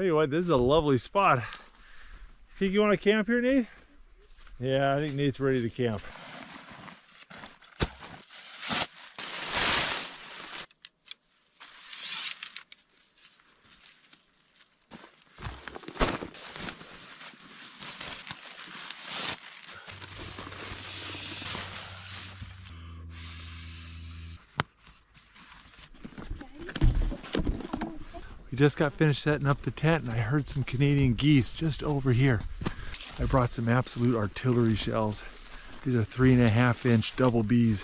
Tell you what, this is a lovely spot. Think you want to camp here, Nate? Yeah, I think Nate's ready to camp. We just got finished setting up the tent and I heard some Canadian geese just over here. I brought some absolute artillery shells. These are 3.5-inch double Bs.